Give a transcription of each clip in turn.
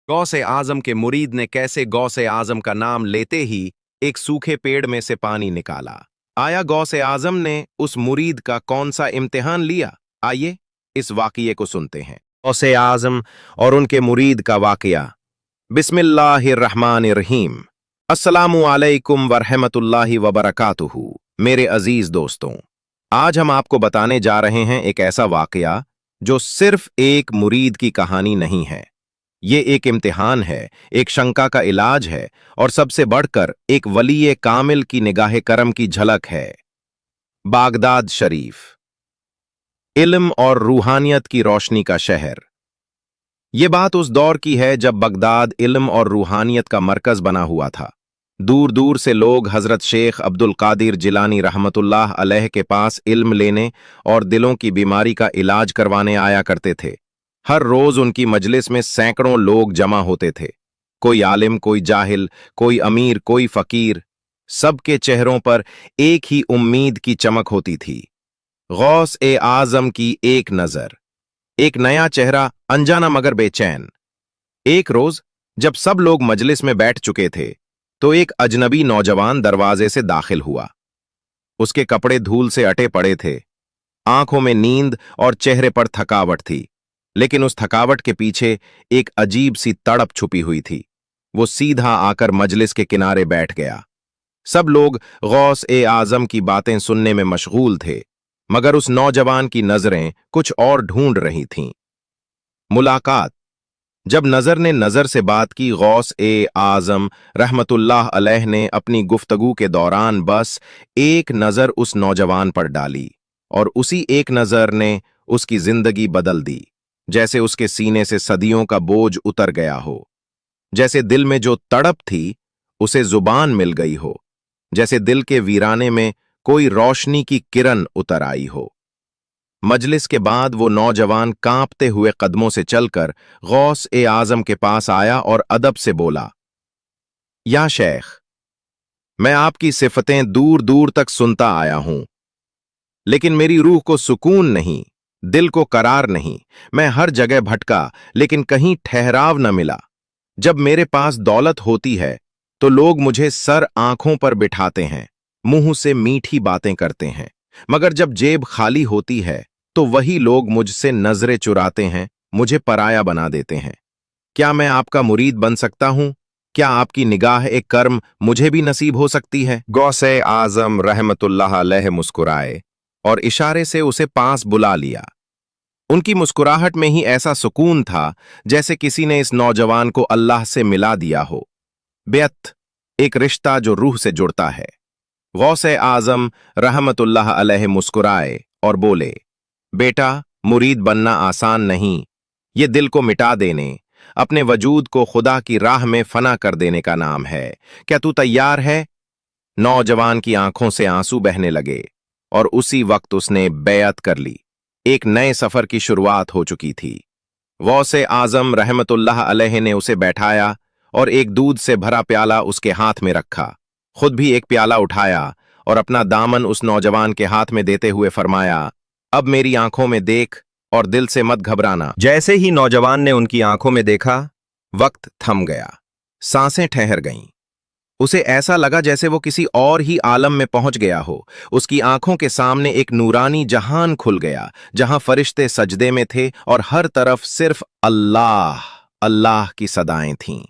गौसे आजम के मुरीद ने कैसे गौसे आजम का नाम लेते ही एक सूखे पेड़ में से पानी निकाला। आया गौसे आजम ने उस मुरीद का कौन सा इम्तिहान लिया? आइए इस वाकये को सुनते हैं। गौसे आजम और उनके मुरीद का वाकया। बिस्मिल्लाहिर्रहमानिर्रहीम। अस्सलामु अलैकुम वरहमतुल्लाहि वबरकातुहू। मेरे अजीज दोस्तों, आज हम आपको बताने जा रहे हैं एक ऐसा वाकया जो सिर्फ एक मुरीद की कहानी नहीं है। ये एक इम्तिहान है, एक शंका का इलाज है और सबसे बढ़कर एक वलीए कामिल की निगाह करम की झलक है। बागदाद शरीफ, इल्म और रूहानियत की रोशनी का शहर। ये बात उस दौर की है जब बगदाद इल्म और रूहानियत का मरकज बना हुआ था। दूर दूर से लोग हजरत शेख अब्दुल कादिर जिलानी रहमतुल्लाह अलैह के पास इल्म लेने और दिलों की बीमारी का इलाज करवाने आया करते थे। हर रोज उनकी मजलिस में सैकड़ों लोग जमा होते थे। कोई आलिम, कोई जाहिल, कोई अमीर, कोई फकीर, सबके चेहरों पर एक ही उम्मीद की चमक होती थी। गौस ए आजम की एक नजर, एक नया चेहरा, अनजाना मगर बेचैन। एक रोज जब सब लोग मजलिस में बैठ चुके थे तो एक अजनबी नौजवान दरवाजे से दाखिल हुआ। उसके कपड़े धूल से अटे पड़े थे, आंखों में नींद और चेहरे पर थकावट थी, लेकिन उस थकावट के पीछे एक अजीब सी तड़प छुपी हुई थी। वो सीधा आकर मजलिस के किनारे बैठ गया। सब लोग गौस ए आजम की बातें सुनने में मशगूल थे, मगर उस नौजवान की नजरें कुछ और ढूंढ रही थीं। मुलाकात। जब नजर ने नजर से बात की, गौस ए आजम रहमतुल्लाह अलैह ने अपनी गुफ्तगू के दौरान बस एक नजर उस नौजवान पर डाली और उसी एक नजर ने उसकी जिंदगी बदल दी। जैसे उसके सीने से सदियों का बोझ उतर गया हो, जैसे दिल में जो तड़प थी उसे जुबान मिल गई हो, जैसे दिल के वीराने में कोई रोशनी की किरण उतर आई हो। मजलिस के बाद वो नौजवान कांपते हुए कदमों से चलकर गौस ए आजम के पास आया और अदब से बोला, या शेख, मैं आपकी सिफतें दूर दूर तक सुनता आया हूं, लेकिन मेरी रूह को सुकून नहीं, दिल को करार नहीं। मैं हर जगह भटका, लेकिन कहीं ठहराव न मिला। जब मेरे पास दौलत होती है तो लोग मुझे सर आंखों पर बिठाते हैं, मुंह से मीठी बातें करते हैं, मगर जब जेब खाली होती है तो वही लोग मुझसे नजरें चुराते हैं, मुझे पराया बना देते हैं। क्या मैं आपका मुरीद बन सकता हूं? क्या आपकी निगाह एक कर्म मुझे भी नसीब हो सकती है? गौसे आजम रहमतुल्लाह अलैह मुस्कुराए और इशारे से उसे पास बुला लिया। उनकी मुस्कुराहट में ही ऐसा सुकून था जैसे किसी ने इस नौजवान को अल्लाह से मिला दिया हो। बेअत, एक रिश्ता जो रूह से जुड़ता है। गौसे आजम रहमतुल्लाह अलैह मुस्कुराए और बोले, बेटा, मुरीद बनना आसान नहीं। ये दिल को मिटा देने, अपने वजूद को खुदा की राह में फना कर देने का नाम है। क्या तू तैयार है? नौजवान की आंखों से आंसू बहने लगे और उसी वक्त उसने बैअत कर ली। एक नए सफर की शुरुआत हो चुकी थी। गौसे आजम रहमतुल्लाह अलैह ने उसे बैठाया और एक दूध से भरा प्याला उसके हाथ में रखा। खुद भी एक प्याला उठाया और अपना दामन उस नौजवान के हाथ में देते हुए फरमाया, अब मेरी आंखों में देख और दिल से मत घबराना। जैसे ही नौजवान ने उनकी आंखों में देखा, वक्त थम गया, सांसें ठहर गईं। उसे ऐसा लगा जैसे वो किसी और ही आलम में पहुंच गया हो। उसकी आंखों के सामने एक नूरानी जहान खुल गया, जहां फरिश्ते सजदे में थे और हर तरफ सिर्फ अल्लाह अल्लाह की सदाएं थीं।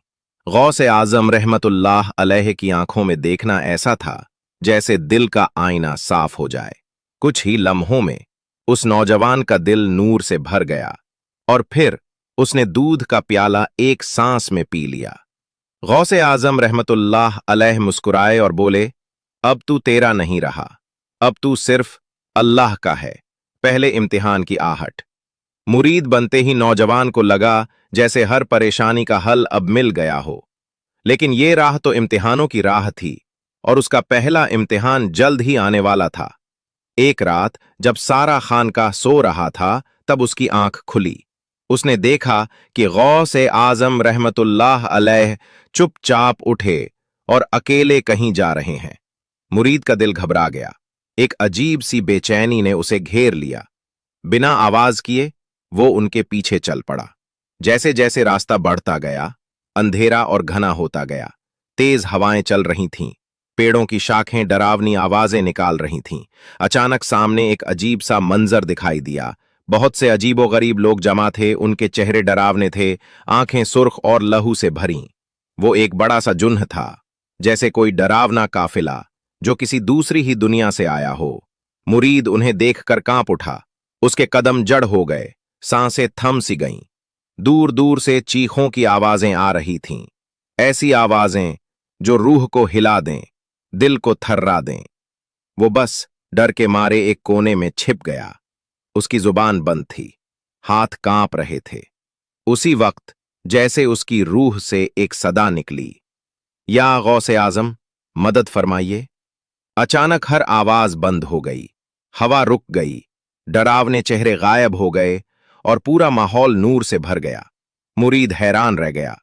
गौसे आजम रहमतुल्लाह अलैह की आंखों में देखना ऐसा था जैसे दिल का आईना साफ हो जाए। कुछ ही लम्हों में उस नौजवान का दिल नूर से भर गया और फिर उसने दूध का प्याला एक सांस में पी लिया। गौसे आजम रहमतुल्लाह अलैह मुस्कुराए और बोले, अब तू तेरा नहीं रहा, अब तू सिर्फ अल्लाह का है। पहले इम्तिहान की आहट। मुरीद बनते ही नौजवान को लगा जैसे हर परेशानी का हल अब मिल गया हो, लेकिन ये राह तो इम्तिहानों की राह थी और उसका पहला इम्तिहान जल्द ही आने वाला था। एक रात जब सारा खानकाह सो रहा था, तब उसकी आंख खुली। उसने देखा कि गौसे आजम रहमतुल्लाह अलैह चुपचाप उठे और अकेले कहीं जा रहे हैं। मुरीद का दिल घबरा गया। एक अजीब सी बेचैनी ने उसे घेर लिया। बिना आवाज किए वो उनके पीछे चल पड़ा। जैसे जैसे रास्ता बढ़ता गया, अंधेरा और घना होता गया। तेज हवाएं चल रही थीं। पेड़ों की शाखें डरावनी आवाजें निकाल रही थीं। अचानक सामने एक अजीब सा मंजर दिखाई दिया। बहुत से अजीबोगरीब लोग जमा थे, उनके चेहरे डरावने थे, आंखें सुर्ख और लहू से भरीं। वो एक बड़ा सा जुन्ह था, जैसे कोई डरावना काफिला जो किसी दूसरी ही दुनिया से आया हो। मुरीद उन्हें देखकर कांप उठा। उसके कदम जड़ हो गए, सांसें थम सी गईं। दूर दूर से चीखों की आवाजें आ रही थीं, ऐसी आवाजें जो रूह को हिला दें, दिल को थर्रा दें। वो बस डर के मारे एक कोने में छिप गया। उसकी जुबान बंद थी, हाथ कांप रहे थे। उसी वक्त जैसे उसकी रूह से एक सदा निकली, या गौसे आजम, मदद फरमाइए। अचानक हर आवाज बंद हो गई, हवा रुक गई, डरावने चेहरे गायब हो गए और पूरा माहौल नूर से भर गया। मुरीद हैरान रह गया।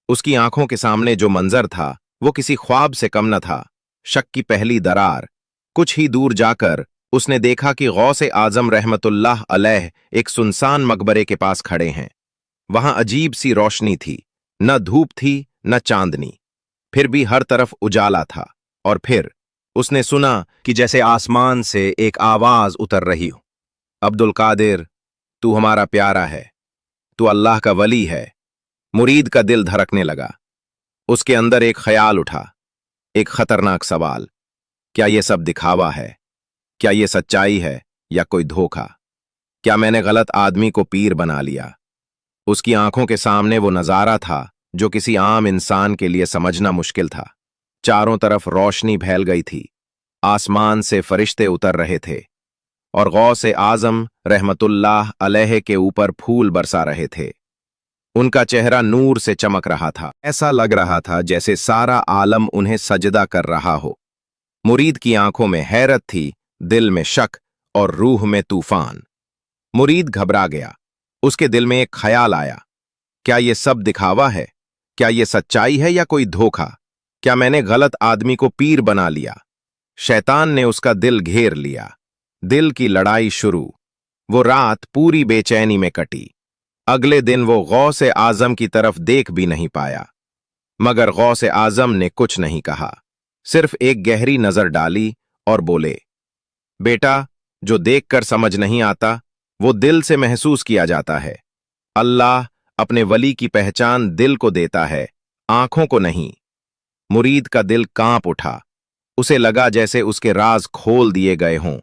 उसकी आंखों के सामने जो मंजर था वो किसी ख्वाब से कम न था। शक की पहली दरार। कुछ ही दूर जाकर उसने देखा कि गौसे आजम रहमतुल्लाह अलैह एक सुनसान मकबरे के पास खड़े हैं। वहां अजीब सी रोशनी थी, न धूप थी न चांदनी, फिर भी हर तरफ उजाला था। और फिर उसने सुना कि जैसे आसमान से एक आवाज उतर रही हो, अब्दुल कादिर, तू हमारा प्यारा है, तू अल्लाह का वली है। मुरीद का दिल धड़कने लगा। उसके अंदर एक ख्याल उठा, एक खतरनाक सवाल। क्या ये सब दिखावा है? क्या ये सच्चाई है या कोई धोखा? क्या मैंने गलत आदमी को पीर बना लिया? उसकी आंखों के सामने वो नजारा था जो किसी आम इंसान के लिए समझना मुश्किल था। चारों तरफ रोशनी फैल गई थी, आसमान से फरिश्ते उतर रहे थे और गौसे आजम रहमतुल्लाह अलैह के ऊपर फूल बरसा रहे थे। उनका चेहरा नूर से चमक रहा था। ऐसा लग रहा था जैसे सारा आलम उन्हें सजदा कर रहा हो। मुरीद की आंखों में हैरत थी, दिल में शक और रूह में तूफान। मुरीद घबरा गया। उसके दिल में एक ख्याल आया, क्या ये सब दिखावा है? क्या ये सच्चाई है या कोई धोखा? क्या मैंने गलत आदमी को पीर बना लिया? शैतान ने उसका दिल घेर लिया। दिल की लड़ाई शुरू। वो रात पूरी बेचैनी में कटी। अगले दिन वो गौसे आजम की तरफ देख भी नहीं पाया। मगर गौसे आजम ने कुछ नहीं कहा, सिर्फ एक गहरी नजर डाली और बोले, बेटा, जो देखकर समझ नहीं आता वो दिल से महसूस किया जाता है। अल्लाह अपने वली की पहचान दिल को देता है, आंखों को नहीं। मुरीद का दिल कांप उठा। उसे लगा जैसे उसके राज खोल दिए गए हों।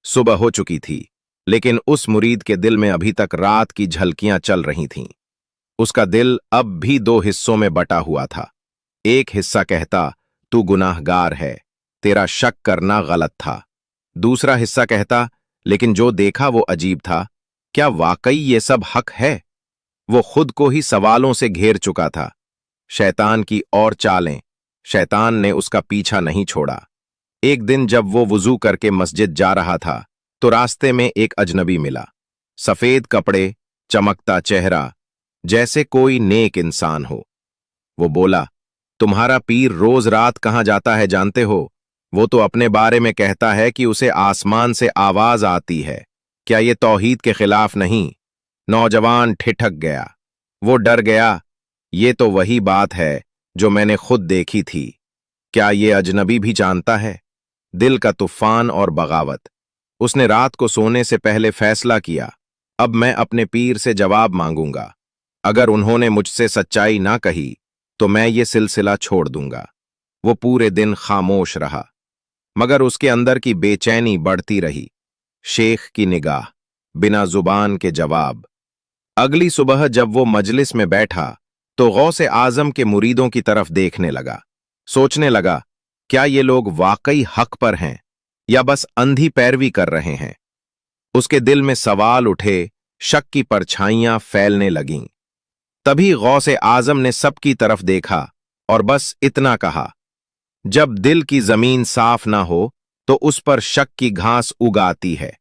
सुबह हो चुकी थी, लेकिन उस मुरीद के दिल में अभी तक रात की झलकियां चल रही थीं। उसका दिल अब भी दो हिस्सों में बटा हुआ था। एक हिस्सा कहता, तू गुनाहगार है, तेरा शक करना गलत था। दूसरा हिस्सा कहता, लेकिन जो देखा वो अजीब था, क्या वाकई ये सब हक है? वो खुद को ही सवालों से घेर चुका था। शैतान की और चालें। शैतान ने उसका पीछा नहीं छोड़ा। एक दिन जब वो वुजू करके मस्जिद जा रहा था तो रास्ते में एक अजनबी मिला। सफेद कपड़े, चमकता चेहरा, जैसे कोई नेक इंसान हो। वो बोला, तुम्हारा पीर रोज रात कहाँ जाता है जानते हो? वो तो अपने बारे में कहता है कि उसे आसमान से आवाज आती है। क्या ये तौहीद के खिलाफ नहीं? नौजवान ठिठक गया। वो डर गया। ये तो वही बात है जो मैंने खुद देखी थी। क्या ये अजनबी भी जानता है? दिल का तूफान और बगावत। उसने रात को सोने से पहले फैसला किया, अब मैं अपने पीर से जवाब मांगूंगा। अगर उन्होंने मुझसे सच्चाई ना कही तो मैं ये सिलसिला छोड़ दूंगा। वो पूरे दिन खामोश रहा, मगर उसके अंदर की बेचैनी बढ़ती रही। शेख की निगाह, बिना जुबान के जवाब। अगली सुबह जब वो मजलिस में बैठा तो गौसे आजम के मुरीदों की तरफ देखने लगा। सोचने लगा, क्या ये लोग वाकई हक पर हैं या बस अंधी पैरवी कर रहे हैं? उसके दिल में सवाल उठे, शक की परछाइयां फैलने लगीं। तभी गौसे आजम ने सबकी तरफ देखा और बस इतना कहा, जब दिल की जमीन साफ ना हो तो उस पर शक की घास उगाती है,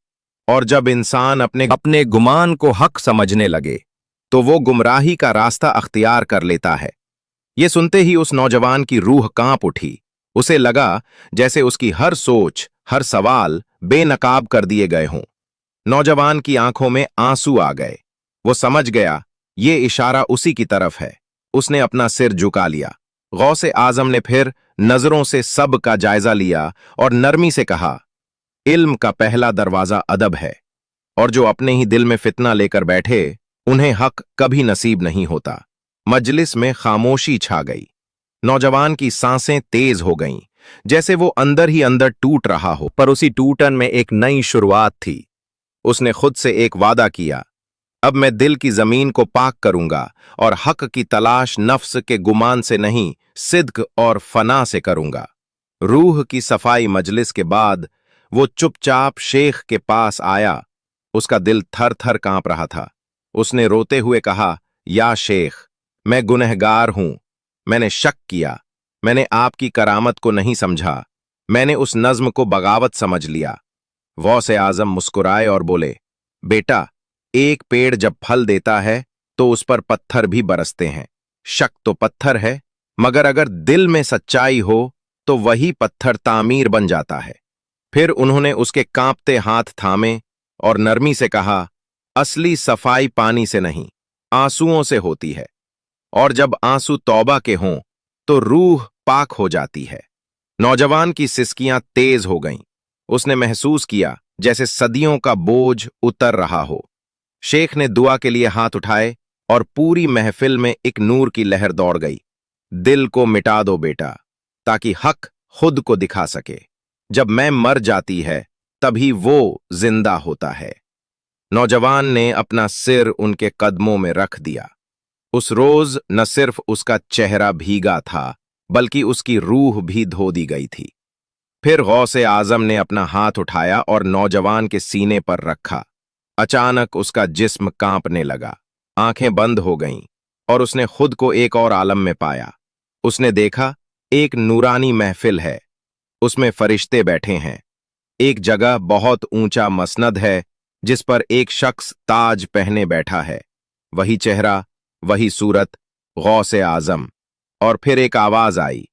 और जब इंसान अपने गुमान को हक समझने लगे तो वो गुमराही का रास्ता अख्तियार कर लेता है। ये सुनते ही उस नौजवान की रूह कांप उठी। उसे लगा जैसे उसकी हर सोच, हर सवाल बेनकाब कर दिए गए हों। नौजवान की आंखों में आंसू आ गए। वो समझ गया ये इशारा उसी की तरफ है। उसने अपना सिर झुका लिया। गौसे आजम ने फिर नजरों से सब का जायजा लिया और नरमी से कहा, इल्म का पहला दरवाजा अदब है, और जो अपने ही दिल में फितना लेकर बैठे उन्हें हक कभी नसीब नहीं होता। मजलिस में खामोशी छा गई। नौजवान की सांसें तेज हो गईं, जैसे वो अंदर ही अंदर टूट रहा हो, पर उसी टूटन में एक नई शुरुआत थी। उसने खुद से एक वादा किया, अब मैं दिल की जमीन को पाक करूंगा और हक की तलाश नफ्स के गुमान से नहीं, सिद्क और फना से करूंगा। रूह की सफाई मजलिस के बाद वो चुपचाप शेख के पास आया। उसका दिल थर थर कांप रहा था। उसने रोते हुए कहा, या शेख, मैं गुनहगार हूं। मैंने शक किया, मैंने आपकी करामत को नहीं समझा, मैंने उस नज्म को बगावत समझ लिया। गौसे आजम मुस्कुराए और बोले, बेटा, एक पेड़ जब फल देता है तो उस पर पत्थर भी बरसते हैं। शक तो पत्थर है, मगर अगर दिल में सच्चाई हो तो वही पत्थर तामीर बन जाता है। फिर उन्होंने उसके कांपते हाथ थामे और नरमी से कहा, असली सफाई पानी से नहीं, आंसुओं से होती है, और जब आंसू तौबा के हों तो रूह पाक हो जाती है। नौजवान की सिसकियां तेज हो गईं। उसने महसूस किया जैसे सदियों का बोझ उतर रहा हो। शेख ने दुआ के लिए हाथ उठाए और पूरी महफिल में एक नूर की लहर दौड़ गई। दिल को मिटा दो बेटा, ताकि हक खुद को दिखा सके। जब मैं मर जाती है तभी वो जिंदा होता है। नौजवान ने अपना सिर उनके कदमों में रख दिया। उस रोज न सिर्फ उसका चेहरा भीगा था, बल्कि उसकी रूह भी धो दी गई थी। फिर गौसे आजम ने अपना हाथ उठाया और नौजवान के सीने पर रखा। अचानक उसका जिस्म कांपने लगा, आंखें बंद हो गईं और उसने खुद को एक और आलम में पाया। उसने देखा, एक नूरानी महफिल है, उसमें फरिश्ते बैठे हैं। एक जगह बहुत ऊंचा मसनद है जिस पर एक शख्स ताज पहने बैठा है। वही चेहरा, वही सूरत, गौसे आजम। और फिर एक आवाज आई,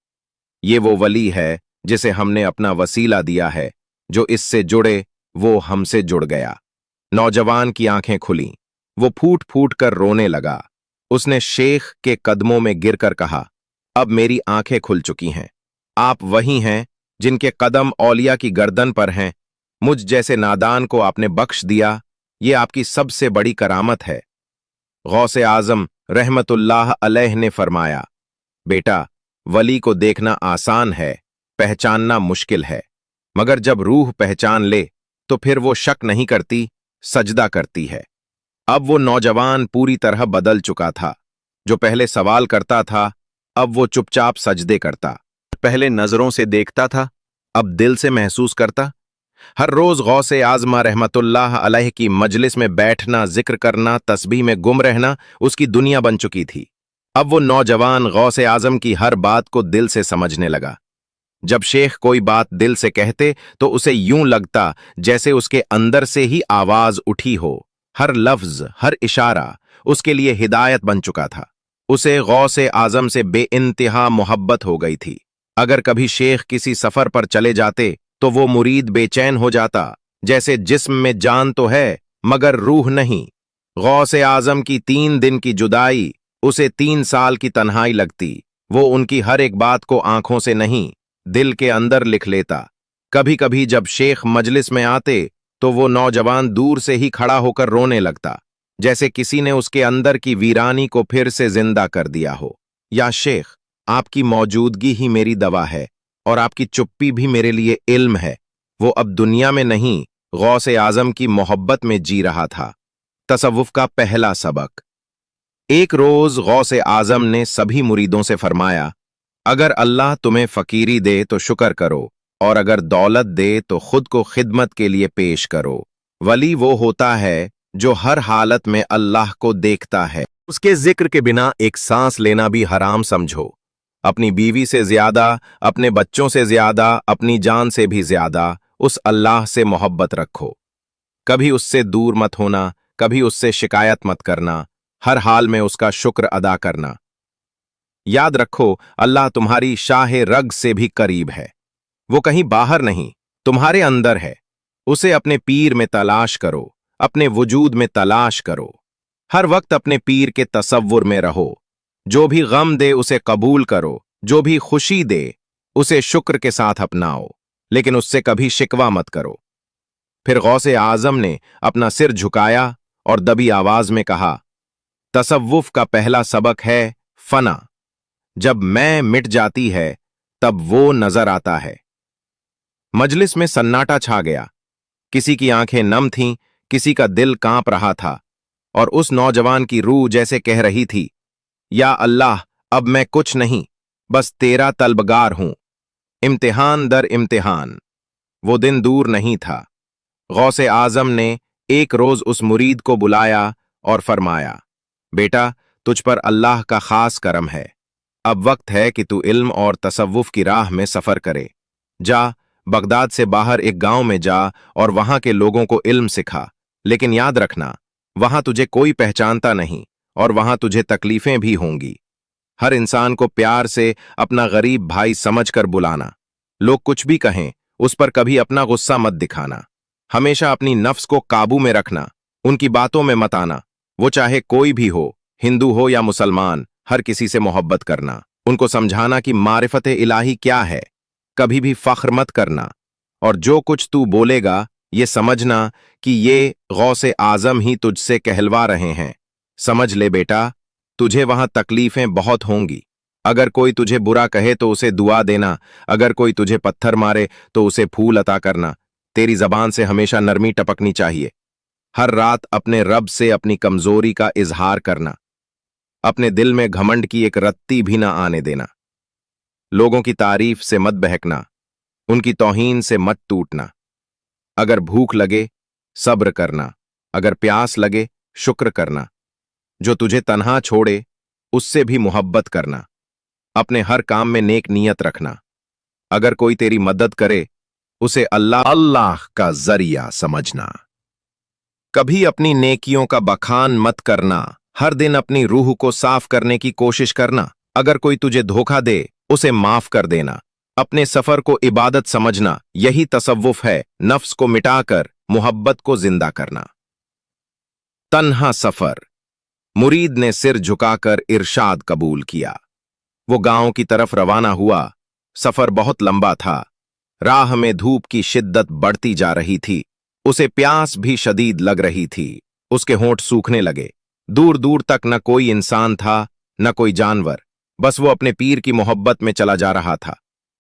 ये वो वली है जिसे हमने अपना वसीला दिया है, जो इससे जुड़े वो हमसे जुड़ गया। नौजवान की आंखें खुलीं, वो फूट फूट कर रोने लगा। उसने शेख के कदमों में गिरकर कहा, अब मेरी आंखें खुल चुकी हैं। आप वही हैं जिनके कदम औलिया की गर्दन पर हैं। मुझ जैसे नादान को आपने बख्श दिया, ये आपकी सबसे बड़ी करामत है। गौसे आजम रहमतुल्लाह अलैह ने फरमाया, बेटा, वली को देखना आसान है, पहचानना मुश्किल है, मगर जब रूह पहचान ले तो फिर वो शक नहीं करती, सजदा करती है। अब वो नौजवान पूरी तरह बदल चुका था। जो पहले सवाल करता था, अब वो चुपचाप सजदे करता। पहले नजरों से देखता था, अब दिल से महसूस करता। हर रोज गौसे आजमा रहमतुल्लाह अलैह की मजलिस में बैठना, जिक्र करना, तस्बीह में गुम रहना उसकी दुनिया बन चुकी थी। अब वो नौजवान गौसे आजम की हर बात को दिल से समझने लगा। जब शेख कोई बात दिल से कहते तो उसे यूं लगता जैसे उसके अंदर से ही आवाज उठी हो। हर लफ्ज, हर इशारा उसके लिए हिदायत बन चुका था। उसे गौसे आजम से बेइंतहा मोहब्बत हो गई थी। अगर कभी शेख किसी सफर पर चले जाते तो वो मुरीद बेचैन हो जाता, जैसे जिस्म में जान तो है मगर रूह नहीं। गौसे आजम की 3 दिन की जुदाई उसे 3 साल की तन्हाई लगती। वो उनकी हर एक बात को आंखों से नहीं, दिल के अंदर लिख लेता। कभी कभी जब शेख मजलिस में आते तो वो नौजवान दूर से ही खड़ा होकर रोने लगता, जैसे किसी ने उसके अंदर की वीरानी को फिर से जिंदा कर दिया हो। या शेख, आपकी मौजूदगी ही मेरी दवा है और आपकी चुप्पी भी मेरे लिए इल्म है। वो अब दुनिया में नहीं, गौसे आजम की मोहब्बत में जी रहा था। तसव्वुफ का पहला सबक। एक रोज गौसे आजम ने सभी मुरीदों से फरमाया, अगर अल्लाह तुम्हें फकीरी दे तो शुक्र करो, और अगर दौलत दे तो खुद को खिदमत के लिए पेश करो। वली वो होता है जो हर हालत में अल्लाह को देखता है। उसके जिक्र के बिना एक सांस लेना भी हराम समझो। अपनी बीवी से ज्यादा, अपने बच्चों से ज्यादा, अपनी जान से भी ज्यादा उस अल्लाह से मोहब्बत रखो। कभी उससे दूर मत होना, कभी उससे शिकायत मत करना, हर हाल में उसका शुक्र अदा करना। याद रखो, अल्लाह तुम्हारी शाह रग से भी करीब है। वो कहीं बाहर नहीं, तुम्हारे अंदर है। उसे अपने पीर में तलाश करो, अपने वजूद में तलाश करो। हर वक्त अपने पीर के तसव्वुर में रहो। जो भी गम दे उसे कबूल करो, जो भी खुशी दे उसे शुक्र के साथ अपनाओ, लेकिन उससे कभी शिकवा मत करो। फिर गौसे आजम ने अपना सिर झुकाया और दबी आवाज में कहा, तसव्वुफ का पहला सबक है फना। जब मैं मिट जाती है तब वो नजर आता है। मजलिस में सन्नाटा छा गया। किसी की आंखें नम थीं, किसी का दिल कांप रहा था, और उस नौजवान की रूह जैसे कह रही थी, या अल्लाह, अब मैं कुछ नहीं, बस तेरा तलबगार हूं। इम्तिहान दर इम्तिहान। वो दिन दूर नहीं था। गौसे आजम ने एक रोज उस मुरीद को बुलाया और फरमाया, बेटा, तुझ पर अल्लाह का खास करम है। अब वक्त है कि तू इल्म और तसव्वुफ की राह में सफर करे। जा, बगदाद से बाहर एक गांव में जा और वहां के लोगों को इल्म सिखा, लेकिन याद रखना, वहां तुझे कोई पहचानता नहीं और वहां तुझे तकलीफें भी होंगी। हर इंसान को प्यार से अपना गरीब भाई समझकर बुलाना। लोग कुछ भी कहें, उस पर कभी अपना गुस्सा मत दिखाना। हमेशा अपनी नफ्स को काबू में रखना, उनकी बातों में मत आना। वो चाहे कोई भी हो, हिंदू हो या मुसलमान, हर किसी से मोहब्बत करना। उनको समझाना कि मारिफत इलाही क्या है। कभी भी फख्र मत करना, और जो कुछ तू बोलेगा ये समझना कि ये गौसे आजम ही तुझसे कहलवा रहे हैं। समझ ले बेटा, तुझे वहां तकलीफें बहुत होंगी। अगर कोई तुझे बुरा कहे तो उसे दुआ देना, अगर कोई तुझे पत्थर मारे तो उसे फूल अता करना। तेरी जबान से हमेशा नरमी टपकनी चाहिए। हर रात अपने रब से अपनी कमजोरी का इजहार करना। अपने दिल में घमंड की एक रत्ती भी ना आने देना। लोगों की तारीफ से मत बहकना, उनकी तौहीन से मत टूटना। अगर भूख लगे सब्र करना, अगर प्यास लगे शुक्र करना। जो तुझे तन्हा छोड़े उससे भी मोहब्बत करना। अपने हर काम में नेक नियत रखना। अगर कोई तेरी मदद करे उसे अल्लाह का जरिया समझना। कभी अपनी नेकियों का बखान मत करना। हर दिन अपनी रूह को साफ करने की कोशिश करना। अगर कोई तुझे धोखा दे उसे माफ कर देना। अपने सफर को इबादत समझना, यही तसव्वुफ है, नफ्स को मिटाकर मोहब्बत को जिंदा करना। तन्हा सफर। मुरीद ने सिर झुकाकर इरशाद कबूल किया। वो गांव की तरफ रवाना हुआ। सफर बहुत लंबा था। राह में धूप की शिद्दत बढ़ती जा रही थी। उसे प्यास भी शदीद लग रही थी। उसके होंठ सूखने लगे। दूर दूर तक न कोई इंसान था, न कोई जानवर। बस वो अपने पीर की मोहब्बत में चला जा रहा था।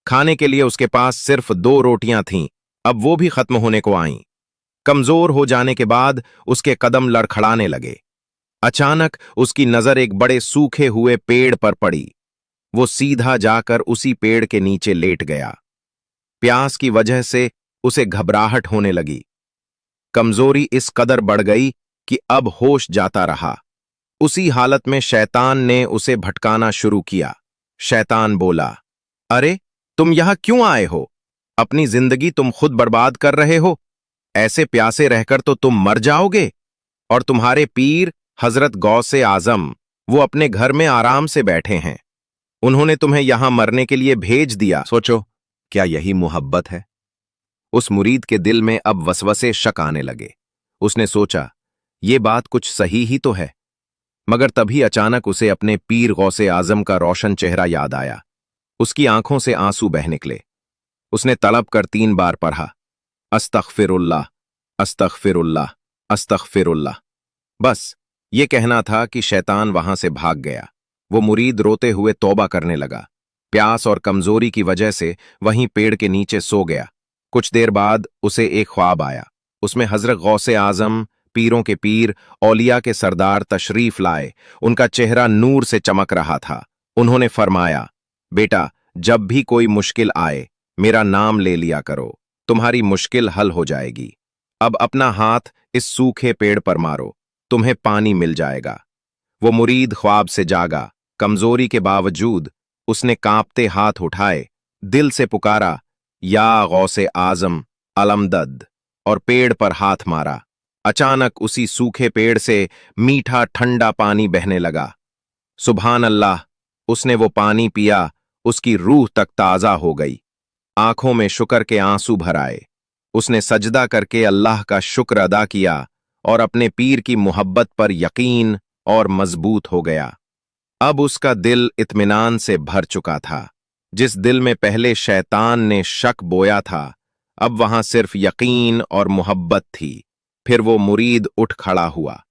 खाने के लिए उसके पास सिर्फ 2 रोटियां थीं, अब वो भी खत्म होने को आईं। कमजोर हो जाने के बाद उसके कदम लड़खड़ाने लगे। अचानक उसकी नजर एक बड़े सूखे हुए पेड़ पर पड़ी। वो सीधा जाकर उसी पेड़ के नीचे लेट गया। प्यास की वजह से उसे घबराहट होने लगी। कमजोरी इस कदर बढ़ गई कि अब होश जाता रहा। उसी हालत में शैतान ने उसे भटकाना शुरू किया। शैतान बोला, अरे तुम यहां क्यों आए हो? अपनी जिंदगी तुम खुद बर्बाद कर रहे हो। ऐसे प्यासे रहकर तो तुम मर जाओगे। और तुम्हारे पीर हजरत गौसे आजम, वो अपने घर में आराम से बैठे हैं। उन्होंने तुम्हें यहां मरने के लिए भेज दिया। सोचो, क्या यही मोहब्बत है? उस मुरीद के दिल में अब वसवसे शक आने लगे। उसने सोचा, ये बात कुछ सही ही तो है। मगर तभी अचानक उसे अपने पीर गौसे आजम का रोशन चेहरा याद आया। उसकी आंखों से आंसू बह निकले। उसने तलब कर 3 बार पढ़ा, अस्तगफिरुल्लाह, अस्तगफिरुल्लाह, अस्तगफिरुल्लाह। बस ये कहना था कि शैतान वहां से भाग गया। वो मुरीद रोते हुए तौबा करने लगा। प्यास और कमजोरी की वजह से वहीं पेड़ के नीचे सो गया। कुछ देर बाद उसे एक ख्वाब आया। उसमें हजरत गौसे आजम, पीरों के पीर, औलिया के सरदार तशरीफ लाए। उनका चेहरा नूर से चमक रहा था। उन्होंने फरमाया, बेटा, जब भी कोई मुश्किल आए मेरा नाम ले लिया करो, तुम्हारी मुश्किल हल हो जाएगी। अब अपना हाथ इस सूखे पेड़ पर मारो, तुम्हें पानी मिल जाएगा। वो मुरीद ख्वाब से जागा। कमजोरी के बावजूद उसने कांपते हाथ उठाए, दिल से पुकारा, या गौसे आजम अलमदद, और पेड़ पर हाथ मारा। अचानक उसी सूखे पेड़ से मीठा ठंडा पानी बहने लगा। सुभान अल्लाह! उसने वो पानी पिया, उसकी रूह तक ताजा हो गई। आंखों में शुक्र के आंसू भर आए। उसने सजदा करके अल्लाह का शुक्र अदा किया और अपने पीर की मोहब्बत पर यकीन और मजबूत हो गया। अब उसका दिल इत्मीनान से भर चुका था। जिस दिल में पहले शैतान ने शक बोया था, अब वहां सिर्फ यकीन और मोहब्बत थी। फिर वो मुरीद उठ खड़ा हुआ।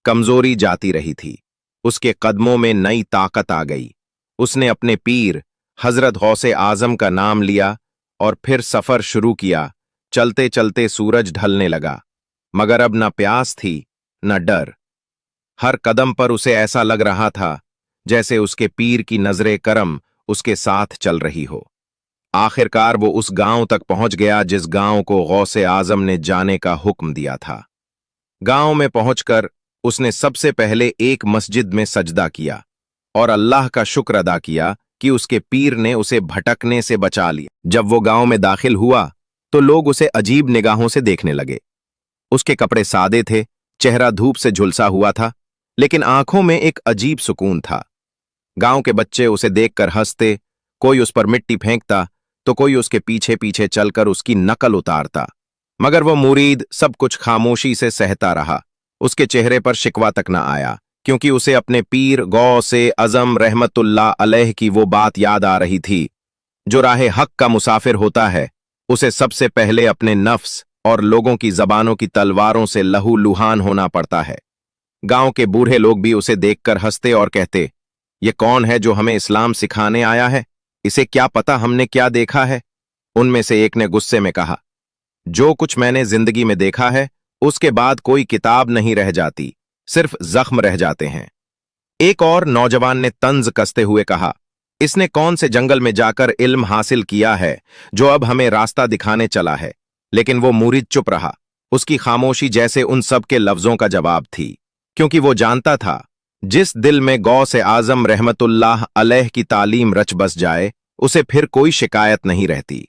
कमजोरी जाती रही थी, उसके कदमों में नई ताकत आ गई। उसने अपने पीर हजरत गौसे आजम का नाम लिया और फिर सफर शुरू किया। चलते चलते सूरज ढलने लगा, मगर अब न प्यास थी न डर। हर कदम पर उसे ऐसा लग रहा था जैसे उसके पीर की नजरे करम उसके साथ चल रही हो। आखिरकार वो उस गांव तक पहुंच गया जिस गांव को गौसे आजम ने जाने का हुक्म दिया था। गांव में पहुंचकर उसने सबसे पहले एक मस्जिद में सजदा किया और अल्लाह का शुक्र अदा किया कि उसके पीर ने उसे भटकने से बचा लिया। जब वो गांव में दाखिल हुआ तो लोग उसे अजीब निगाहों से देखने लगे। उसके कपड़े सादे थे, चेहरा धूप से झुलसा हुआ था, लेकिन आंखों में एक अजीब सुकून था। गांव के बच्चे उसे देखकर हंसते, कोई उस पर मिट्टी फेंकता तो कोई उसके पीछे पीछे चलकर उसकी नकल उतारता। मगर वो मुरीद सब कुछ खामोशी से सहता रहा। उसके चेहरे पर शिकवा तक न आया, क्योंकि उसे अपने पीर गौसे आजम रहमतुल्लाह अलैह की वो बात याद आ रही थी, जो राहे हक का मुसाफिर होता है उसे सबसे पहले अपने नफ्स और लोगों की जबानों की तलवारों से लहू लुहान होना पड़ता है। गांव के बूढ़े लोग भी उसे देखकर हंसते और कहते, ये कौन है जो हमें इस्लाम सिखाने आया है? इसे क्या पता हमने क्या देखा है। उनमें से एक ने गुस्से में कहा, जो कुछ मैंने जिंदगी में देखा है उसके बाद कोई किताब नहीं रह जाती, सिर्फ जख्म रह जाते हैं। एक और नौजवान ने तंज कसते हुए कहा, इसने कौन से जंगल में जाकर इल्म हासिल किया है जो अब हमें रास्ता दिखाने चला है। लेकिन वो मुरीद चुप रहा। उसकी खामोशी जैसे उन सब के लफ्जों का जवाब थी, क्योंकि वो जानता था जिस दिल में गौसे आजम रहमतुल्लाह अलैह की तालीम रच बस जाए उसे फिर कोई शिकायत नहीं रहती।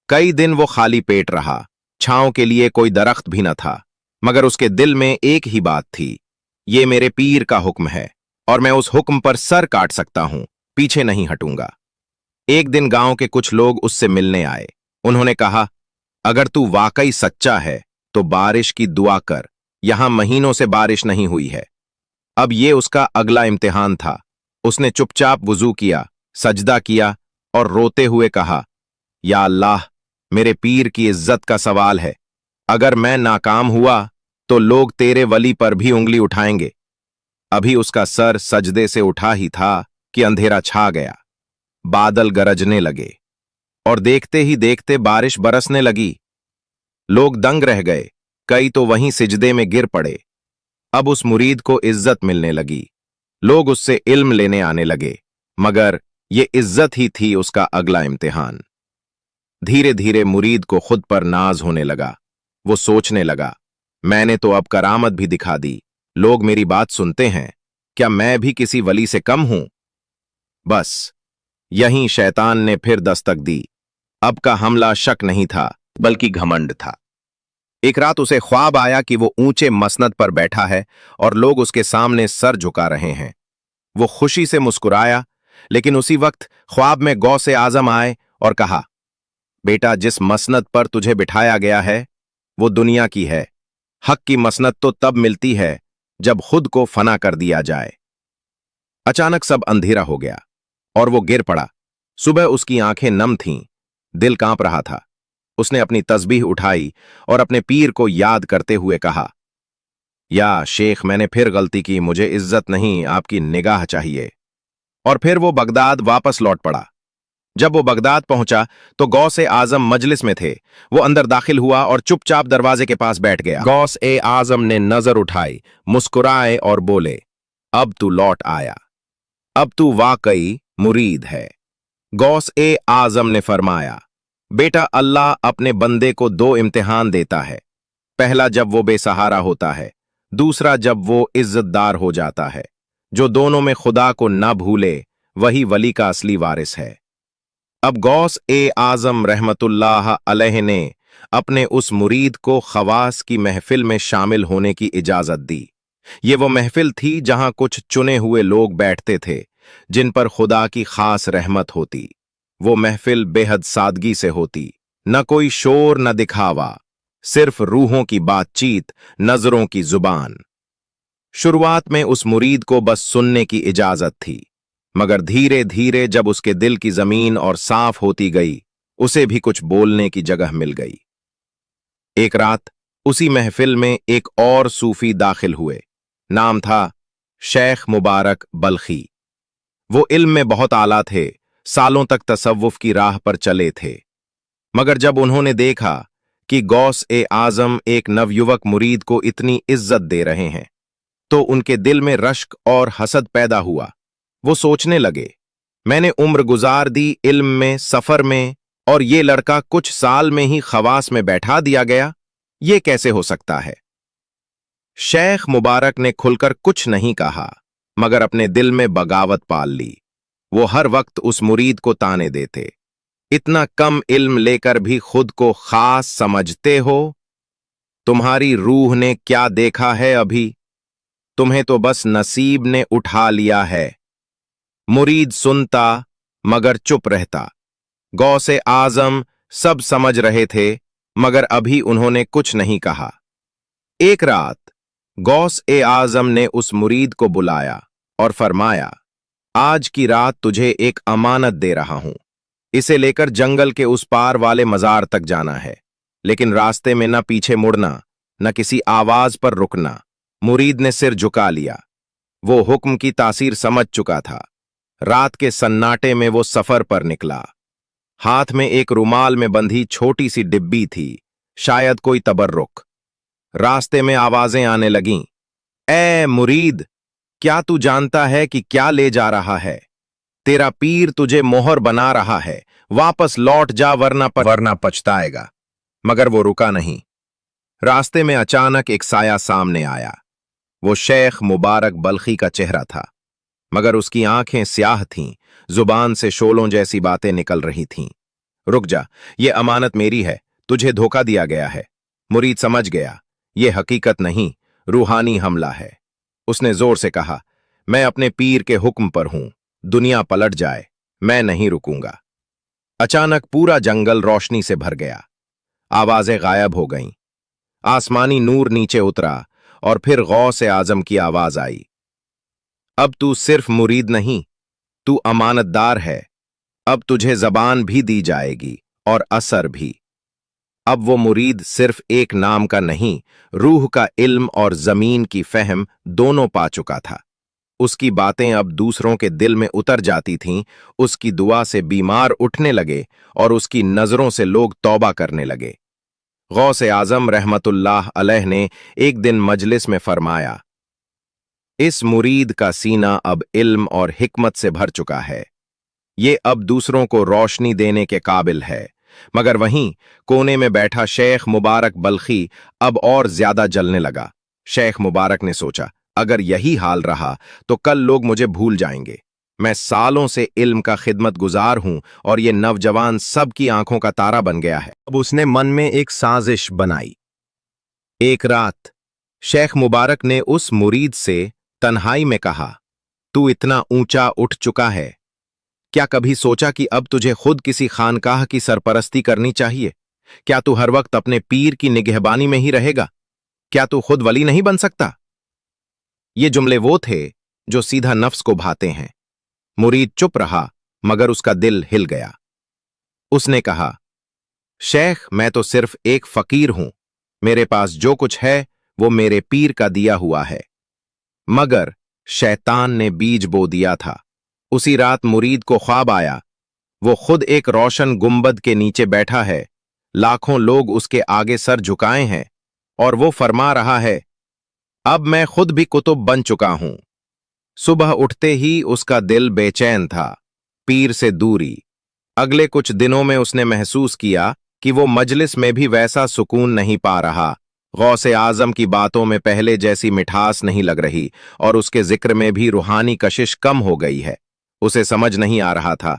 कई दिन वो खाली पेट रहा। छांव के लिए कोई दरख्त भी न था, मगर उसके दिल में एक ही बात थी, ये मेरे पीर का हुक्म है और मैं उस हुक्म पर सर काट सकता हूं, पीछे नहीं हटूंगा। एक दिन गांव के कुछ लोग उससे मिलने आए। उन्होंने कहा, अगर तू वाकई सच्चा है तो बारिश की दुआ कर, यहां महीनों से बारिश नहीं हुई है। अब ये उसका अगला इम्तिहान था। उसने चुपचाप वुजू किया, सजदा किया और रोते हुए कहा, या अल्लाह, मेरे पीर की इज्जत का सवाल है, अगर मैं नाकाम हुआ तो लोग तेरे वली पर भी उंगली उठाएंगे। अभी उसका सर सजदे से उठा ही था कि अंधेरा छा गया। बादल गरजने लगे और देखते ही देखते बारिश बरसने लगी। लोग दंग रह गए, कई तो वहीं सिजदे में गिर पड़े। अब उस मुरीद को इज्जत मिलने लगी। लोग उससे इल्म लेने आने लगे, मगर ये इज्जत ही थी उसका अगला इम्तिहान। धीरे धीरे मुरीद को खुद पर नाज होने लगा। वो सोचने लगा, मैंने तो अब करामत भी दिखा दी, लोग मेरी बात सुनते हैं, क्या मैं भी किसी वली से कम हूं? बस यहीं शैतान ने फिर दस्तक दी। अब का हमला शक नहीं था, बल्कि घमंड था। एक रात उसे ख्वाब आया कि वो ऊंचे मसनद पर बैठा है और लोग उसके सामने सर झुका रहे हैं। वो खुशी से मुस्कुराया, लेकिन उसी वक्त ख्वाब में गौसे आजम आए और कहा, बेटा, जिस मसनद पर तुझे बिठाया गया है वो दुनिया की है। हक की मसनद तो तब मिलती है जब खुद को फना कर दिया जाए। अचानक सब अंधेरा हो गया और वो गिर पड़ा। सुबह उसकी आंखें नम थीं, दिल कांप रहा था। उसने अपनी तस्बीह उठाई और अपने पीर को याद करते हुए कहा, या शेख, मैंने फिर गलती की, मुझे इज्जत नहीं, आपकी निगाह चाहिए। और फिर वो बगदाद वापस लौट पड़ा। जब वो बगदाद पहुंचा तो गौसे आजम मजलिस में थे। वो अंदर दाखिल हुआ और चुपचाप दरवाजे के पास बैठ गया। गौसे आजम ने नजर उठाई, मुस्कुराए और बोले, अब तू लौट आया, अब तू वाकई मुरीद है। गौसे आजम ने फरमाया, बेटा, अल्लाह अपने बंदे को दो इम्तिहान देता है, पहला जब वो बेसहारा होता है, दूसरा जब वो इज्जतदार हो जाता है। जो दोनों में खुदा को न भूले वही वली का असली वारिस है। अब गौस-ए-आजम रहमतुल्लाह अलैह ने अपने उस मुरीद को खवास की महफिल में शामिल होने की इजाजत दी। ये वो महफिल थी जहां कुछ चुने हुए लोग बैठते थे जिन पर खुदा की खास रहमत होती। वो महफिल बेहद सादगी से होती, न कोई शोर न दिखावा, सिर्फ रूहों की बातचीत, नजरों की जुबान। शुरुआत में उस मुरीद को बस सुनने की इजाजत थी, मगर धीरे धीरे जब उसके दिल की जमीन और साफ होती गई, उसे भी कुछ बोलने की जगह मिल गई। एक रात उसी महफिल में एक और सूफी दाखिल हुए। नाम था शेख मुबारक बल्खी। वो इल्म में बहुत आला थे, सालों तक तसव्वुफ की राह पर चले थे। मगर जब उन्होंने देखा कि गौस ए आजम एक नवयुवक मुरीद को इतनी इज्जत दे रहे हैं, तो उनके दिल में रश्क और हसद पैदा हुआ। वो सोचने लगे, मैंने उम्र गुजार दी इल्म में, सफर में, और ये लड़का कुछ साल में ही खवास में बैठा दिया गया। ये कैसे हो सकता है? शेख मुबारक ने खुलकर कुछ नहीं कहा, मगर अपने दिल में बगावत पाल ली। वो हर वक्त उस मुरीद को ताने देते, इतना कम इल्म लेकर भी खुद को खास समझते हो? तुम्हारी रूह ने क्या देखा है अभी? तुम्हें तो बस नसीब ने उठा लिया है। मुरीद सुनता मगर चुप रहता। गौसे आजम सब समझ रहे थे, मगर अभी उन्होंने कुछ नहीं कहा। एक रात गौस ए आजम ने उस मुरीद को बुलाया और फरमाया, आज की रात तुझे एक अमानत दे रहा हूं। इसे लेकर जंगल के उस पार वाले मजार तक जाना है, लेकिन रास्ते में न पीछे मुड़ना, न किसी आवाज पर रुकना। मुरीद ने सिर झुका लिया। वो हुक्म की तासीर समझ चुका था। रात के सन्नाटे में वो सफर पर निकला। हाथ में एक रुमाल में बंधी छोटी सी डिब्बी थी, शायद कोई तबर्रुक। रास्ते में आवाजें आने लगीं, ए मुरीद, क्या तू जानता है कि क्या ले जा रहा है? तेरा पीर तुझे मोहर बना रहा है, वापस लौट जा वरना पछताएगा। मगर वो रुका नहीं। रास्ते में अचानक एक साया सामने आया। वो शेख मुबारक बल्खी का चेहरा था, मगर उसकी आंखें स्याह थीं, जुबान से शोलों जैसी बातें निकल रही थीं। रुक जा, ये अमानत मेरी है, तुझे धोखा दिया गया है। मुरीद समझ गया, ये हकीकत नहीं, रूहानी हमला है। उसने जोर से कहा, मैं अपने पीर के हुक्म पर हूं, दुनिया पलट जाए, मैं नहीं रुकूंगा। अचानक पूरा जंगल रोशनी से भर गया। आवाजें गायब हो गईं। आसमानी नूर नीचे उतरा और फिर गौस ए आजम की आवाज आई, अब तू सिर्फ मुरीद नहीं, तू अमानतदार है। अब तुझे जबान भी दी जाएगी और असर भी। अब वो मुरीद सिर्फ एक नाम का नहीं, रूह का इल्म और जमीन की फहम दोनों पा चुका था। उसकी बातें अब दूसरों के दिल में उतर जाती थीं। उसकी दुआ से बीमार उठने लगे और उसकी नजरों से लोग तौबा करने लगे। गौस ए आजम रहमतुल्लाह अलैह ने एक दिन मजलिस में फरमाया, इस मुरीद का सीना अब इल्म और हिकमत से भर चुका है। ये अब दूसरों को रोशनी देने के काबिल है। मगर वहीं कोने में बैठा शेख मुबारक बल्खी अब और ज्यादा जलने लगा। शेख मुबारक ने सोचा, अगर यही हाल रहा तो कल लोग मुझे भूल जाएंगे। मैं सालों से इल्म का खिदमत गुजार हूं और ये नौजवान सबकी आंखों का तारा बन गया है। अब उसने मन में एक साजिश बनाई। एक रात शेख मुबारक ने उस मुरीद से तन्हाई में कहा, तू इतना ऊंचा उठ चुका है, क्या कभी सोचा कि अब तुझे खुद किसी खानकाह की सरपरस्ती करनी चाहिए? क्या तू हर वक्त अपने पीर की निगहबानी में ही रहेगा? क्या तू खुद वली नहीं बन सकता? ये जुमले वो थे जो सीधा नफ्स को भाते हैं। मुरीद चुप रहा, मगर उसका दिल हिल गया। उसने कहा, शेख, मैं तो सिर्फ एक फकीर हूं। मेरे पास जो कुछ है वो मेरे पीर का दिया हुआ है। मगर शैतान ने बीज बो दिया था। उसी रात मुरीद को ख्वाब आया, वो खुद एक रोशन गुंबद के नीचे बैठा है, लाखों लोग उसके आगे सर झुकाए हैं और वो फरमा रहा है, अब मैं खुद भी कुतुब बन चुका हूं। सुबह उठते ही उसका दिल बेचैन था, पीर से दूरी। अगले कुछ दिनों में उसने महसूस किया कि वो मजलिस में भी वैसा सुकून नहीं पा रहा। गौसे आजम की बातों में पहले जैसी मिठास नहीं लग रही और उसके जिक्र में भी रूहानी कशिश कम हो गई है। उसे समझ नहीं आ रहा था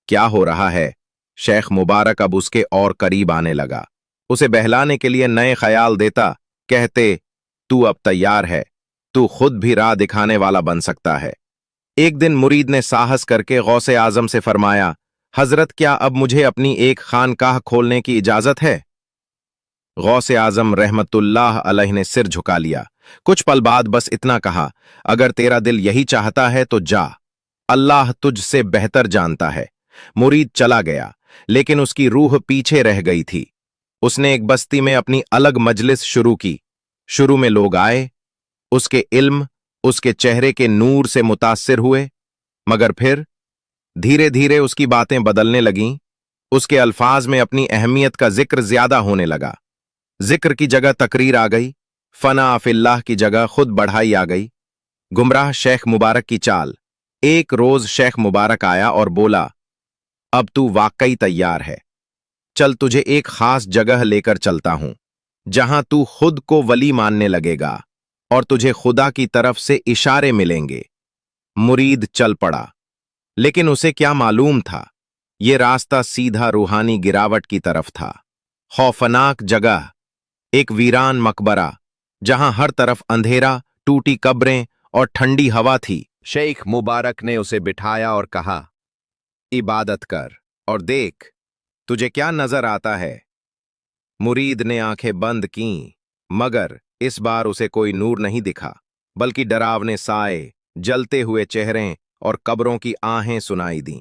क्या हो रहा है। शेख मुबारक अब उसके और करीब आने लगा। उसे बहलाने के लिए नए ख्याल देता, कहते, तू अब तैयार है, तू खुद भी राह दिखाने वाला बन सकता है। एक दिन मुरीद ने साहस करके गौसे आजम से फरमाया, हजरत, क्या अब मुझे अपनी एक खानकाह खोलने की इजाजत है? गौसे आजम रहमतुल्लाह अलैह ने सिर झुका लिया। कुछ पल बाद बस इतना कहा, अगर तेरा दिल यही चाहता है तो जा, अल्लाह तुझसे बेहतर जानता है। मुरीद चला गया, लेकिन उसकी रूह पीछे रह गई थी। उसने एक बस्ती में अपनी अलग मजलिस शुरू की। शुरू में लोग आए, उसके इल्म, उसके चेहरे के नूर से मुतासिर हुए, मगर फिर धीरे धीरे उसकी बातें बदलने लगीं। उसके अल्फाज में अपनी अहमियत का जिक्र ज्यादा होने लगा। जिक्र की जगह तकरीर आ गई, फना फिल्लाह की जगह खुद बढ़ाई आ गई। गुमराह शेख मुबारक की चाल। एक रोज शेख मुबारक आया और बोला, अब तू वाकई तैयार है। चल तुझे एक खास जगह लेकर चलता हूं, जहां तू खुद को वली मानने लगेगा और तुझे खुदा की तरफ से इशारे मिलेंगे। मुरीद चल पड़ा, लेकिन उसे क्या मालूम था, ये रास्ता सीधा रूहानी गिरावट की तरफ था। खौफनाक जगह, एक वीरान मकबरा, जहां हर तरफ अंधेरा, टूटी कब्रें और ठंडी हवा थी। शेख मुबारक ने उसे बिठाया और कहा, इबादत कर और देख तुझे क्या नजर आता है। मुरीद ने आंखें बंद कीं, मगर इस बार उसे कोई नूर नहीं दिखा, बल्कि डरावने साए, जलते हुए चेहरे और कब्रों की आहें सुनाई दीं।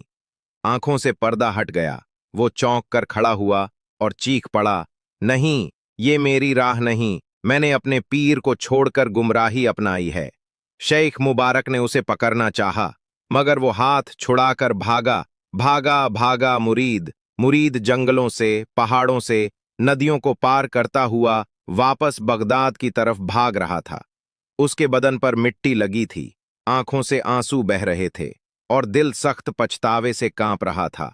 आंखों से पर्दा हट गया। वो चौंक कर खड़ा हुआ और चीख पड़ा, नहीं, ये मेरी राह नहीं, मैंने अपने पीर को छोड़कर गुमराही अपनाई है। शेख मुबारक ने उसे पकड़ना चाहा, मगर वो हाथ छुड़ाकर भागा। भागा भागा मुरीद। मुरीद जंगलों से, पहाड़ों से, नदियों को पार करता हुआ वापस बगदाद की तरफ भाग रहा था। उसके बदन पर मिट्टी लगी थी, आंखों से आंसू बह रहे थे और दिल सख्त पछतावे से कांप रहा था।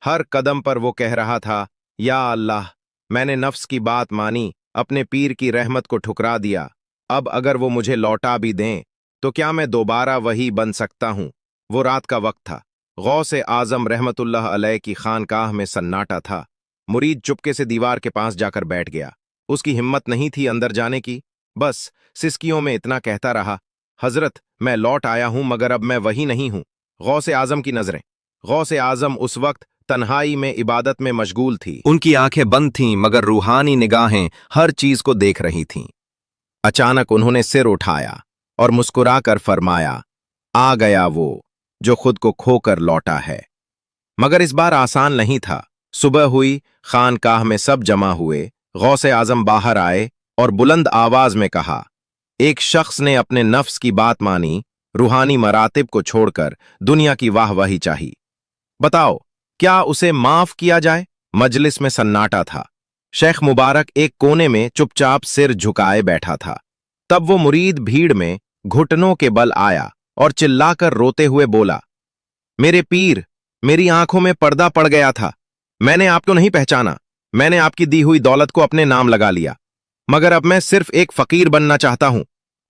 हर कदम पर वो कह रहा था, या अल्लाह, मैंने नफ्स की बात मानी, अपने पीर की रहमत को ठुकरा दिया। अब अगर वो मुझे लौटा भी दें तो क्या मैं दोबारा वही बन सकता हूं। वो रात का वक्त था। गौसे आजम रहमतुल्लाह अलैह की खानकाह में सन्नाटा था। मुरीद चुपके से दीवार के पास जाकर बैठ गया। उसकी हिम्मत नहीं थी अंदर जाने की, बस सिसकियों में इतना कहता रहा, हजरत, मैं लौट आया हूं, मगर अब मैं वही नहीं हूं। गौसे आजम की नजरें। गौसे आजम उस वक्त तन्हाई में इबादत में मशगूल थी। उनकी आंखें बंद थीं, मगर रूहानी निगाहें हर चीज को देख रही थीं। अचानक उन्होंने सिर उठाया और मुस्कुराकर फरमाया, आ गया वो जो खुद को खोकर लौटा है। मगर इस बार आसान नहीं था। सुबह हुई, खानकाह में सब जमा हुए। गौसे आजम बाहर आए और बुलंद आवाज में कहा, एक शख्स ने अपने नफ्स की बात मानी, रूहानी मरातिब को छोड़कर दुनिया की वाहवाही चाही। बताओ, क्या उसे माफ किया जाए? मजलिस में सन्नाटा था। शेख मुबारक एक कोने में चुपचाप सिर झुकाए बैठा था। तब वो मुरीद भीड़ में घुटनों के बल आया और चिल्लाकर रोते हुए बोला, मेरे पीर, मेरी आंखों में पर्दा पड़ गया था। मैंने आपको नहीं पहचाना। मैंने आपकी दी हुई दौलत को अपने नाम लगा लिया, मगर अब मैं सिर्फ एक फकीर बनना चाहता हूं,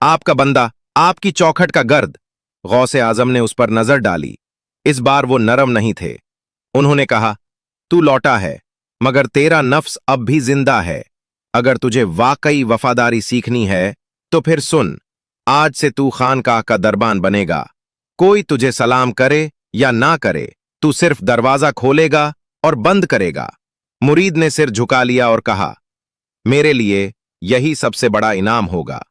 आपका बंदा, आपकी चौखट का गर्द। गौसे आजम ने उस पर नजर डाली। इस बार वो नरम नहीं थे। उन्होंने कहा, तू लौटा है, मगर तेरा नफ्स अब भी जिंदा है। अगर तुझे वाकई वफादारी सीखनी है तो फिर सुन, आज से तू खानकाह का दरबान बनेगा। कोई तुझे सलाम करे या ना करे, तू सिर्फ दरवाजा खोलेगा और बंद करेगा। मुरीद ने सिर झुका लिया और कहा, मेरे लिए यही सबसे बड़ा इनाम होगा।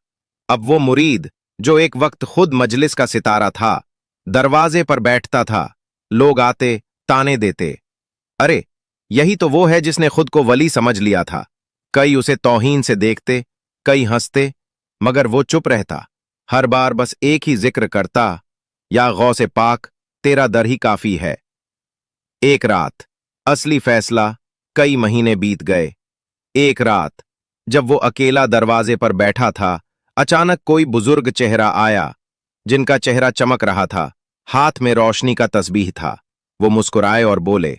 अब वो मुरीद, जो एक वक्त खुद मजलिस का सितारा था, दरवाजे पर बैठता था। लोग आते, ताने देते, अरे यही तो वो है जिसने खुद को वली समझ लिया था। कई उसे तौहीन से देखते, कई हंसते, मगर वो चुप रहता। हर बार बस एक ही जिक्र करता, या गौसे पाक, तेरा दर ही काफी है। एक रात, असली फैसला, कई महीने बीत गए। एक रात, जब वो अकेला दरवाजे पर बैठा था, अचानक कोई बुजुर्ग चेहरा आया, जिनका चेहरा चमक रहा था, हाथ में रोशनी का तस्बीह था। वो मुस्कुराए और बोले,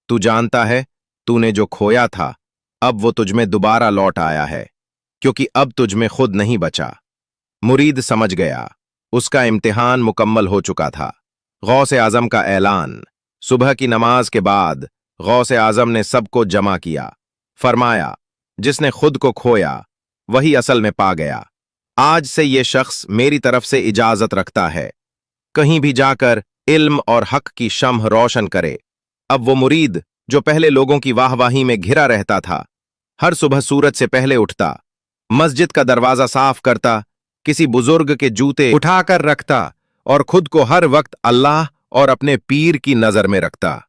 तू जानता है, तूने जो खोया था, अब वो तुझमें दोबारा लौट आया है, क्योंकि अब तुझमें खुद नहीं बचा। मुरीद समझ गया, उसका इम्तिहान मुकम्मल हो चुका था। गौसे आजम का ऐलान। सुबह की नमाज के बाद गौसे आजम ने सबको जमा किया। फरमाया, जिसने खुद को खोया, वही असल में पा गया। आज से ये शख्स मेरी तरफ से इजाजत रखता है, कहीं भी जाकर इल्म और हक की शम्ह रोशन करे। अब वो मुरीद, जो पहले लोगों की वाहवाही में घिरा रहता था, हर सुबह सूरज से पहले उठता, मस्जिद का दरवाजा साफ करता, किसी बुजुर्ग के जूते उठाकर रखता और खुद को हर वक्त अल्लाह और अपने पीर की नजर में रखता।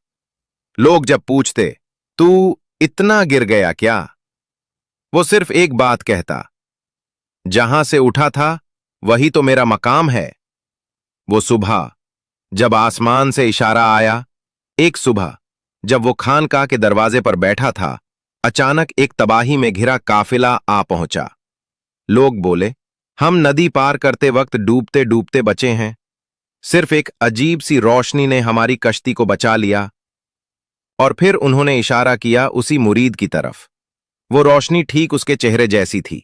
लोग जब पूछते, तू इतना गिर गया क्या, वो सिर्फ एक बात कहता, जहां से उठा था वही तो मेरा मकाम है। वो सुबह जब आसमान से इशारा आया, एक सुबह जब वो खानकाह के दरवाजे पर बैठा था, अचानक एक तबाही में घिरा काफिला आ पहुंचा। लोग बोले, हम नदी पार करते वक्त डूबते डूबते बचे हैं, सिर्फ एक अजीब सी रोशनी ने हमारी कश्ती को बचा लिया। और फिर उन्होंने इशारा किया उसी मुरीद की तरफ। वो रोशनी ठीक उसके चेहरे जैसी थी।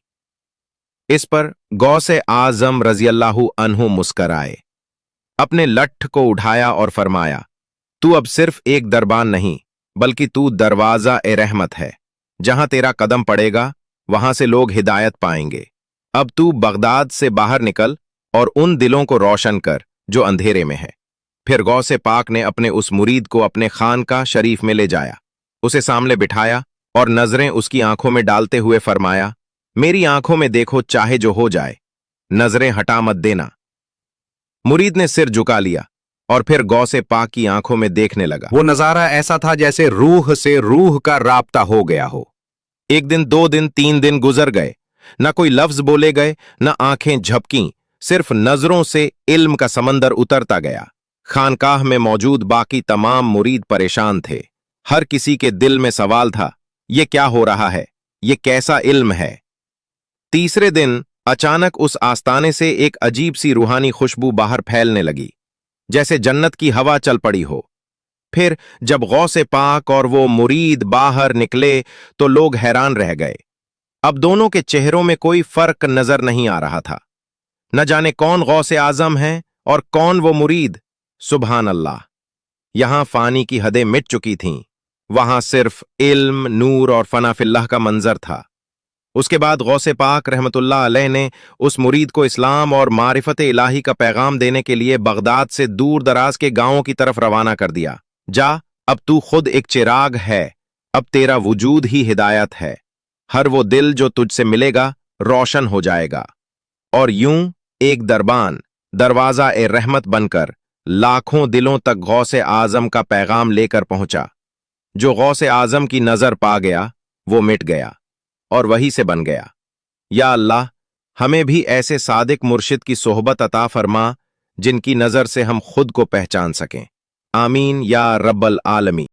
इस पर गौसे आजम रज़ियल्लाहु अन्हु मुस्कराए, अपने लठ को उठाया और फरमाया, तू अब सिर्फ एक दरबान नहीं, बल्कि तू दरवाजा ए रहमत है। जहां तेरा कदम पड़ेगा वहां से लोग हिदायत पाएंगे। अब तू बगदाद से बाहर निकल और उन दिलों को रोशन कर जो अंधेरे में है। फिर गौसे पाक ने अपने उस मुरीद को अपने खानकाह शरीफ में ले जाया, उसे सामने बिठाया और नजरें उसकी आंखों में डालते हुए फरमाया, मेरी आंखों में देखो चाहे जो हो जाए, नजरें हटा मत देना। मुरीद ने सिर झुका लिया और फिर गौसे पाक की आंखों में देखने लगा। वो नजारा ऐसा था जैसे रूह से रूह का राब्ता हो गया हो। एक दिन, 2 दिन, 3 दिन गुजर गए, न कोई लफ्ज बोले गए, न आंखें झपकीं, सिर्फ नजरों से इल्म का समंदर उतरता गया। खानकाह में मौजूद बाकी तमाम मुरीद परेशान थे। हर किसी के दिल में सवाल था, ये क्या हो रहा है, ये कैसा इल्म है। तीसरे दिन अचानक उस आस्ताने से एक अजीब सी रूहानी खुशबू बाहर फैलने लगी, जैसे जन्नत की हवा चल पड़ी हो। फिर जब गौसे पाक और वो मुरीद बाहर निकले तो लोग हैरान रह गए। अब दोनों के चेहरों में कोई फर्क नजर नहीं आ रहा था। न जाने कौन गौसे आजम है और कौन वो मुरीद। सुभान अल्लाह, यहां फानी की हदें मिट चुकी थीं, वहां सिर्फ इल्म, नूर और फनाफिल्लाह का मंजर था। उसके बाद गौसे पाक रहमतुल्लाह अलैह ने उस मुरीद को इस्लाम और मारिफत इलाही का पैगाम देने के लिए बगदाद से दूर दराज के गांवों की तरफ रवाना कर दिया। जा, अब तू खुद एक चिराग है, अब तेरा वजूद ही हिदायत है। हर वो दिल जो तुझसे मिलेगा रोशन हो जाएगा। और यूं एक दरबान दरवाजा ए रहमत बनकर लाखों दिलों तक गौसे आजम का पैगाम लेकर पहुंचा। जो गौसे आजम की नजर पा गया वो मिट गया और वही से बन गया। या अल्लाह, हमें भी ऐसे सादिक मुर्शिद की सोहबत अता फरमा जिनकी नजर से हम खुद को पहचान सकें। आमीन या रब्बल आलमीन।